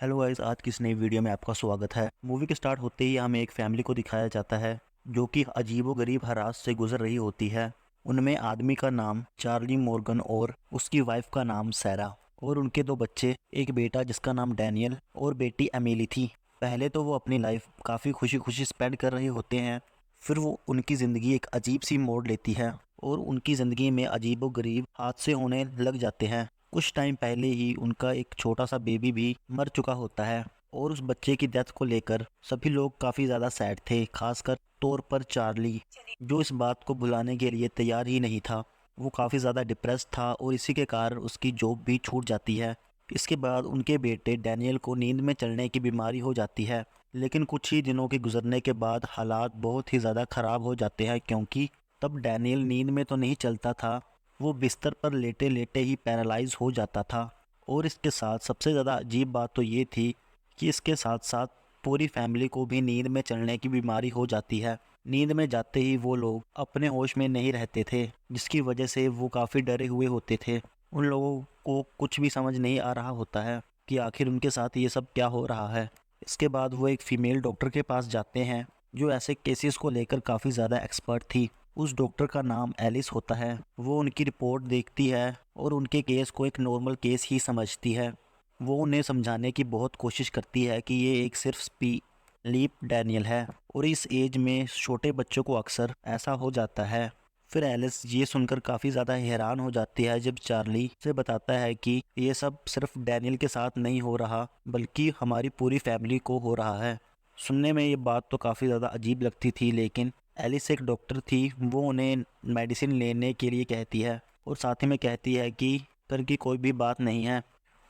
Hello guys, आज की इस नई वीडियो में आपका स्वागत है। मूवी के स्टार्ट होते ही हमें एक फैमिली को दिखाया जाता है जो कि अजीबोगरीब हालात से गुजर रही होती है। उनमें आदमी का नाम चार्ली मॉर्गन और उसकी वाइफ का नाम सैरा और उनके दो बच्चे, एक बेटा जिसका नाम डैनियल और बेटी एमिली थी। पहले तो वो अपनी लाइफ काफ़ी खुशी खुशी स्पेंड कर रहे होते हैं, फिर वो उनकी ज़िंदगी एक अजीब सी मोड़ लेती है और उनकी ज़िंदगी में अजीबोगरीब हादसे होने लग जाते हैं। कुछ टाइम पहले ही उनका एक छोटा सा बेबी भी मर चुका होता है और उस बच्चे की डेथ को लेकर सभी लोग काफ़ी ज़्यादा सैड थे, खासकर तौर पर चार्ली, जो इस बात को भुलाने के लिए तैयार ही नहीं था। वो काफ़ी ज़्यादा डिप्रेस था और इसी के कारण उसकी जॉब भी छूट जाती है। इसके बाद उनके बेटे डैनियल को नींद में चलने की बीमारी हो जाती है, लेकिन कुछ ही दिनों के गुजरने के बाद हालात बहुत ही ज़्यादा ख़राब हो जाते हैं, क्योंकि तब डैनियल नींद में तो नहीं चलता था, वो बिस्तर पर लेटे लेटे ही पैरालाइज हो जाता था। और इसके साथ सबसे ज़्यादा अजीब बात तो ये थी कि इसके साथ साथ पूरी फैमिली को भी नींद में चलने की बीमारी हो जाती है। नींद में जाते ही वो लोग अपने होश में नहीं रहते थे, जिसकी वजह से वो काफ़ी डरे हुए होते थे। उन लोगों को कुछ भी समझ नहीं आ रहा होता है कि आखिर उनके साथ ये सब क्या हो रहा है। इसके बाद वो एक फ़ीमेल डॉक्टर के पास जाते हैं जो ऐसे केसेस को लेकर काफ़ी ज़्यादा एक्सपर्ट थी। उस डॉक्टर का नाम एलिस होता है। वो उनकी रिपोर्ट देखती है और उनके केस को एक नॉर्मल केस ही समझती है। वो उन्हें समझाने की बहुत कोशिश करती है कि ये एक सिर्फ स्लीप डैनियल है और इस एज में छोटे बच्चों को अक्सर ऐसा हो जाता है। फिर एलिस ये सुनकर काफ़ी ज़्यादा हैरान हो जाती है जब चार्ली से बताता है कि ये सब सिर्फ डैनियल के साथ नहीं हो रहा, बल्कि हमारी पूरी फैमिली को हो रहा है। सुनने में ये बात तो काफ़ी ज़्यादा अजीब लगती थी, लेकिन एलिस एक डॉक्टर थी। वो उन्हें मेडिसिन लेने के लिए कहती है और साथ ही में कहती है कि डर की कोई भी बात नहीं है।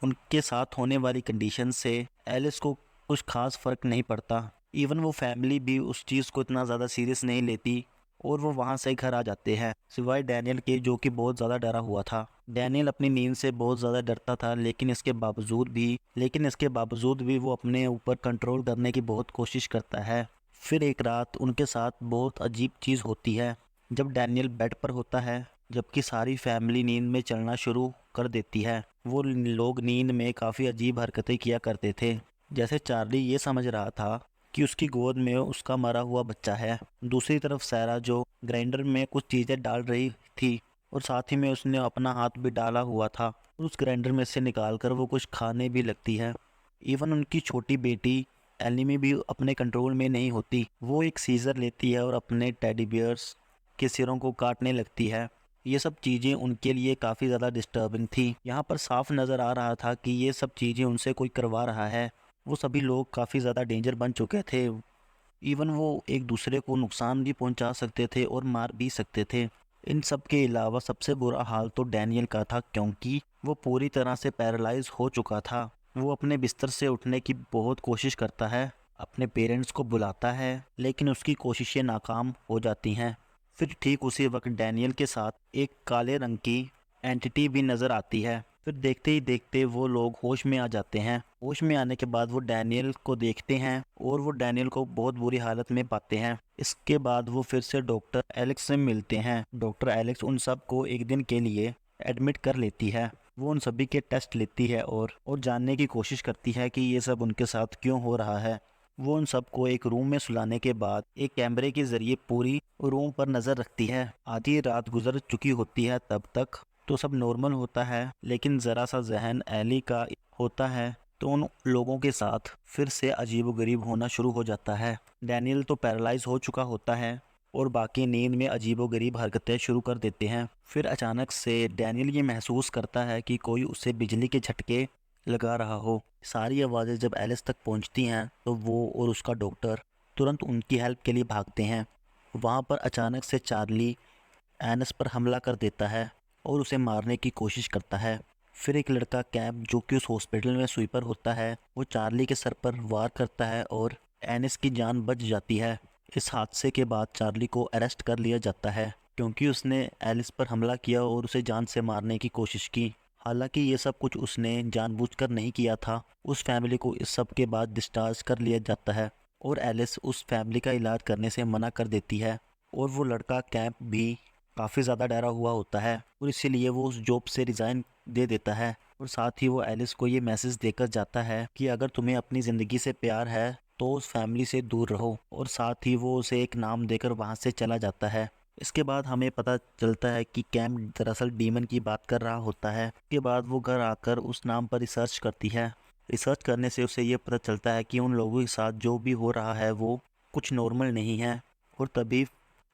उनके साथ होने वाली कंडीशन से एलिस को कुछ खास फ़र्क नहीं पड़ता। इवन वो फैमिली भी उस चीज़ को इतना ज़्यादा सीरियस नहीं लेती और वो वहाँ से घर आ जाते हैं, सिवाय डैनियल के, जो कि बहुत ज़्यादा डरा हुआ था। डैनियल अपनी नींद से बहुत ज़्यादा डरता था, लेकिन इसके बावजूद भी वो अपने ऊपर कंट्रोल करने की बहुत कोशिश करता है। फिर एक रात उनके साथ बहुत अजीब चीज़ होती है जब डैनियल बेड पर होता है, जबकि सारी फैमिली नींद में चलना शुरू कर देती है। वो लोग नींद में काफ़ी अजीब हरकतें किया करते थे, जैसे चार्ली ये समझ रहा था कि उसकी गोद में उसका मरा हुआ बच्चा है। दूसरी तरफ सैरा जो ग्राइंडर में कुछ चीज़ें डाल रही थी और साथ ही में उसने अपना हाथ भी डाला हुआ था और उस ग्राइंडर में से निकाल कर वो कुछ खाने भी लगती है। इवन उनकी छोटी बेटी एनिमी भी अपने कंट्रोल में नहीं होती। वो एक सीजर लेती है और अपने टेडी बियर्स के सिरों को काटने लगती है। ये सब चीज़ें उनके लिए काफ़ी ज़्यादा डिस्टर्बिंग थी। यहाँ पर साफ नज़र आ रहा था कि ये सब चीज़ें उनसे कोई करवा रहा है। वो सभी लोग काफ़ी ज़्यादा डेंजर बन चुके थे। इवन वो एक दूसरे को नुकसान भी पहुंचा सकते थे और मार भी सकते थे। इन सब के अलावा सबसे बुरा हाल तो डैनियल का था, क्योंकि वो पूरी तरह से पैरालाइज हो चुका था। वो अपने बिस्तर से उठने की बहुत कोशिश करता है, अपने पेरेंट्स को बुलाता है, लेकिन उसकी कोशिशें नाकाम हो जाती हैं। फिर ठीक उसी वक्त डैनियल के साथ एक काले रंग की एंटिटी भी नज़र आती है। फिर देखते ही देखते वो लोग होश में आ जाते हैं। होश में आने के बाद वो डैनियल को देखते हैं और वो डैनियल को बहुत बुरी हालत में पाते हैं। इसके बाद वो फिर से डॉक्टर एलेक्स से मिलते हैं। डॉक्टर एलेक्स उन सब को एक दिन के लिए एडमिट कर लेती है। वो उन सभी के टेस्ट लेती है और जानने की कोशिश करती है कि ये सब उनके साथ क्यों हो रहा है। वो उन सबको एक रूम में सुलाने के बाद एक कैमरे के जरिए पूरी रूम पर नज़र रखती है। आधी रात गुजर चुकी होती है, तब तक तो सब नॉर्मल होता है, लेकिन ज़रा सा जहन एली का होता है तो उन लोगों के साथ फिर से अजीबोगरीब होना शुरू हो जाता है। डैनियल तो पैरालाइज हो चुका होता है और बाकी नींद में अजीबोगरीब हरकतें शुरू कर देते हैं। फिर अचानक से डैनियल ये महसूस करता है कि कोई उसे बिजली के झटके लगा रहा हो। सारी आवाज़ें जब एलिस तक पहुंचती हैं तो वो और उसका डॉक्टर तुरंत उनकी हेल्प के लिए भागते हैं। वहाँ पर अचानक से चार्ली एनस पर हमला कर देता है और उसे मारने की कोशिश करता है। फिर एक लड़का कैप, जो कि उस हॉस्पिटल में स्वीपर होता है, वो चार्ली के सर पर वार करता है और एनिस की जान बच जाती है। इस हादसे के बाद चार्ली को अरेस्ट कर लिया जाता है, क्योंकि उसने एलिस पर हमला किया और उसे जान से मारने की कोशिश की। हालांकि ये सब कुछ उसने जानबूझकर नहीं किया था। उस फैमिली को इस सब के बाद डिस्चार्ज कर लिया जाता है और एलिस उस फैमिली का इलाज करने से मना कर देती है। और वो लड़का कैंप भी काफ़ी ज़्यादा डरा हुआ होता है और इसीलिए वो उस जॉब से रिज़ाइन दे देता है और साथ ही वो एलिस को ये मैसेज देकर जाता है कि अगर तुम्हें अपनी ज़िंदगी से प्यार है तो उस फैमिली से दूर रहो, और साथ ही वो उसे एक नाम देकर वहाँ से चला जाता है। इसके बाद हमें पता चलता है कि कैम दरअसल डीमन की बात कर रहा होता है। इसके बाद वो घर आकर उस नाम पर रिसर्च करती है। रिसर्च करने से उसे ये पता चलता है कि उन लोगों के साथ जो भी हो रहा है वो कुछ नॉर्मल नहीं है। और तभी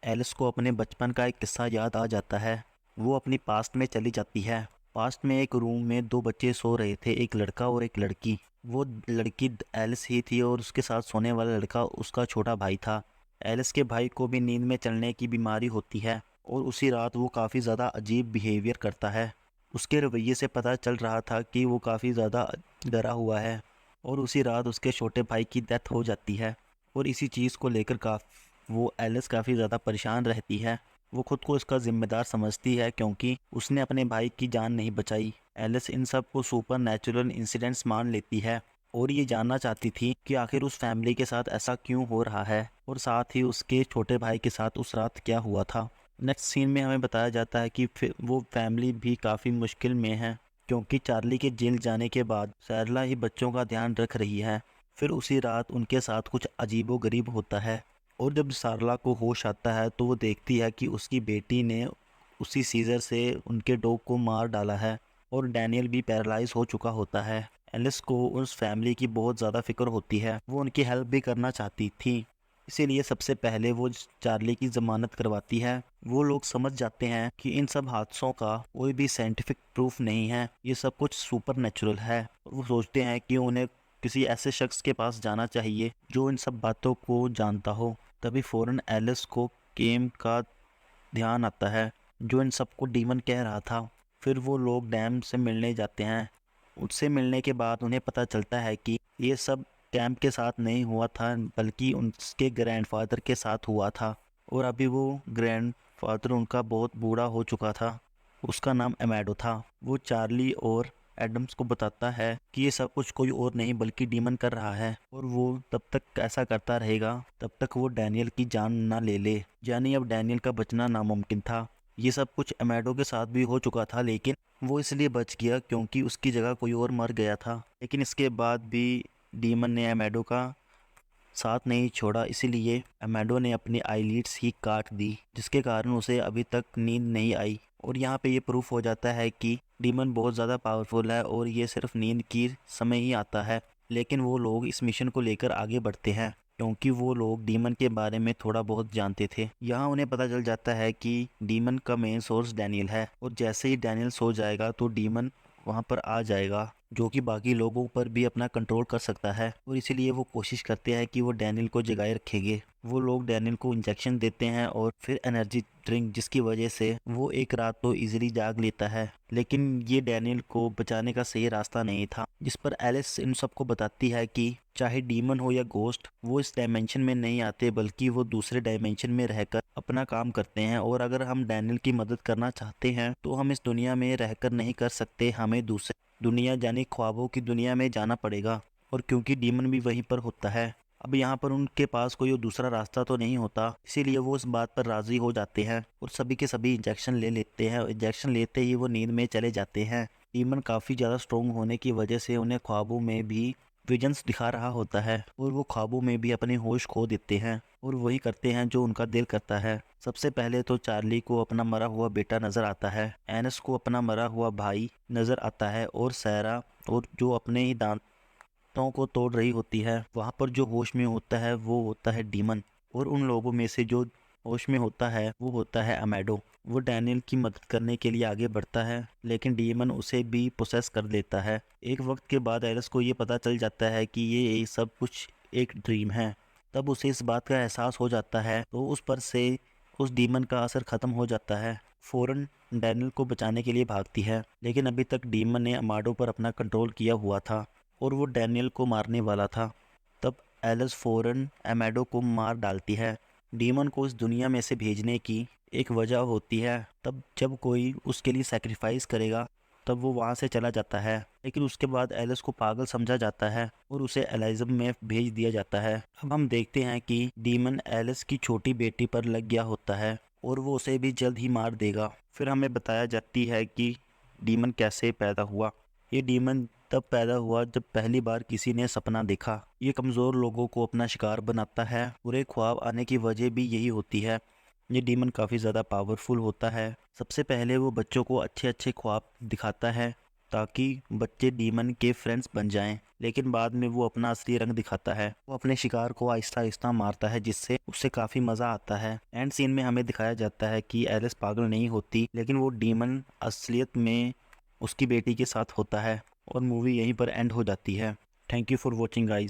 एलिस को अपने बचपन का एक किस्सा याद आ जाता है। वो अपनी पास्ट में चली जाती है। पास्ट में एक रूम में दो बच्चे सो रहे थे, एक लड़का और एक लड़की। वो लड़की एलिस ही थी और उसके साथ सोने वाला लड़का उसका छोटा भाई था। एलिस के भाई को भी नींद में चलने की बीमारी होती है और उसी रात वो काफ़ी ज़्यादा अजीब बिहेवियर करता है। उसके रवैये से पता चल रहा था कि वो काफ़ी ज़्यादा डरा हुआ है। और उसी रात उसके छोटे भाई की डेथ हो जाती है। और इसी चीज़ को लेकर वो एलिस काफ़ी ज़्यादा परेशान रहती है। वो खुद को इसका जिम्मेदार समझती है क्योंकि उसने अपने भाई की जान नहीं बचाई। एलिस इन सब को सुपर नेचुरल इंसिडेंट्स मान लेती है और ये जानना चाहती थी कि आखिर उस फैमिली के साथ ऐसा क्यों हो रहा है, और साथ ही उसके छोटे भाई के साथ उस रात क्या हुआ था। नेक्स्ट सीन में हमें बताया जाता है कि फिर वो फैमिली भी काफ़ी मुश्किल में है क्योंकि चार्ली के जेल जाने के बाद सैरला ही बच्चों का ध्यान रख रही है। फिर उसी रात उनके साथ कुछ अजीबोगरीब होता है और जब सारला को होश आता है तो वो देखती है कि उसकी बेटी ने उसी सीजर से उनके डॉग को मार डाला है और डैनियल भी पैरालाइज हो चुका होता है। एलिस को उस फैमिली की बहुत ज़्यादा फिक्र होती है। वो उनकी हेल्प भी करना चाहती थी, इसीलिए सबसे पहले वो चार्ली की ज़मानत करवाती है। वो लोग समझ जाते हैं कि इन सब हादसों का कोई भी साइंटिफिक प्रूफ नहीं है, ये सब कुछ सुपर नेचुरल है। और वो सोचते हैं कि उन्हें किसी ऐसे शख्स के पास जाना चाहिए जो इन सब बातों को जानता हो। तभी फ़ौरन एलिस को केम का ध्यान आता है जो इन सबको डीमन कह रहा था। फिर वो लोग डैम से मिलने जाते हैं। उससे मिलने के बाद उन्हें पता चलता है कि ये सब कैम्प के साथ नहीं हुआ था बल्कि उनके ग्रैंडफादर के साथ हुआ था। और अभी वो ग्रैंडफादर उनका बहुत बूढ़ा हो चुका था। उसका नाम एमेडो था। वो चार्ली और एडम्स को बताता है कि ये सब कुछ कोई और नहीं बल्कि डीमन कर रहा है और वो तब तक ऐसा करता रहेगा तब तक वो डैनियल की जान ना ले ले। यानी अब डैनियल का बचना नामुमकिन था। ये सब कुछ एमेडो के साथ भी हो चुका था, लेकिन वो इसलिए बच गया क्योंकि उसकी जगह कोई और मर गया था। लेकिन इसके बाद भी डीमन ने एमेडो का साथ नहीं छोड़ा, इसीलिए एमेडो ने अपनी आईलिड्स ही काट दी जिसके कारण उसे अभी तक नींद नहीं आई। और यहाँ पे ये प्रूफ हो जाता है कि डीमन बहुत ज़्यादा पावरफुल है और ये सिर्फ नींद की समय ही आता है। लेकिन वो लोग इस मिशन को लेकर आगे बढ़ते हैं क्योंकि वो लोग डीमन के बारे में थोड़ा बहुत जानते थे। यहाँ उन्हें पता चल जाता है कि डीमन का मेन सोर्स डैनियल है और जैसे ही डैनियल सो जाएगा तो डीमन वहाँ पर आ जाएगा जो कि बाकी लोगों पर भी अपना कंट्रोल कर सकता है। और इसीलिए वो कोशिश करते हैं कि वो डैनियल को जगाए रखेंगे। वो लोग डैनियल को इंजेक्शन देते हैं और फिर एनर्जी ड्रिंक, जिसकी वजह से वो एक रात तो इजीली जाग लेता है। लेकिन ये डैनियल को बचाने का सही रास्ता नहीं था, जिस पर एलिस इन सबको बताती है कि चाहे डीमन हो या गोस्ट, वो इस डायमेंशन में नहीं आते बल्कि वो दूसरे डायमेंशन में रहकर अपना काम करते हैं। और अगर हम डैनियल की मदद करना चाहते हैं तो हम इस दुनिया में रहकर नहीं कर सकते, हमें दूसरे दुनिया यानी ख्वाबों की दुनिया में जाना पड़ेगा। और क्योंकि डीमन भी वहीं पर होता है, अब यहाँ पर उनके पास कोई और दूसरा रास्ता तो नहीं होता, इसीलिए वो इस बात पर राजी हो जाते हैं और सभी के सभी इंजेक्शन ले लेते हैं। इंजेक्शन लेते ही वो नींद में चले जाते हैं। डीमन काफ़ी ज़्यादा स्ट्रोंग होने की वजह से उन्हें ख्वाबों में भी विजन्स दिखा रहा होता है और वो ख्वाबों में भी अपने होश खो देते हैं और वही करते हैं जो उनका दिल करता है। सबसे पहले तो चार्ली को अपना मरा हुआ बेटा नजर आता है, एनस को अपना मरा हुआ भाई नजर आता है और सैरा और जो अपने ही दांतों को तोड़ रही होती है। वहाँ पर जो होश में होता है वो होता है डीमन, और उन लोगों में से जो होश में होता है वो होता है अमेडो। वो डैनियल की मदद करने के लिए आगे बढ़ता है लेकिन डीमन उसे भी पोसेस कर लेता है। एक वक्त के बाद एलिस को ये पता चल जाता है कि ये सब कुछ एक ड्रीम है। तब उसे इस बात का एहसास हो जाता है तो उस पर से उस डीमन का असर ख़त्म हो जाता है। फ़ौरन डैनियल को बचाने के लिए भागती है, लेकिन अभी तक डीमन ने अमाडो पर अपना कंट्रोल किया हुआ था और वो डैनियल को मारने वाला था। तब एलिस फ़ौरन अमेडो को मार डालती है। डीमन को इस दुनिया में से भेजने की एक वजह होती है, तब जब कोई उसके लिए सैक्रिफाइस करेगा तब वो वहाँ से चला जाता है। लेकिन उसके बाद एलिस को पागल समझा जाता है और उसे एलाइजम में भेज दिया जाता है। अब हम देखते हैं कि डीमन एलिस की छोटी बेटी पर लग गया होता है और वो उसे भी जल्द ही मार देगा। फिर हमें बताया जाती है कि डीमन कैसे पैदा हुआ। ये डीमन तब पैदा हुआ जब पहली बार किसी ने सपना देखा। ये कमज़ोर लोगों को अपना शिकार बनाता है। बुरे ख्वाब आने की वजह भी यही होती है। ये डीमन काफ़ी ज़्यादा पावरफुल होता है। सबसे पहले वो बच्चों को अच्छे अच्छे ख्वाब दिखाता है ताकि बच्चे डीमन के फ्रेंड्स बन जाएं, लेकिन बाद में वो अपना असली रंग दिखाता है। वो अपने शिकार को आहिस्ता आहिस्ता मारता है, जिससे उससे काफ़ी मज़ा आता है। एंड सीन में हमें दिखाया जाता है कि एलिस पागल नहीं होती, लेकिन वो डीमन असलियत में उसकी बेटी के साथ होता है और मूवी यहीं पर एंड हो जाती है। Thank you for watching guys.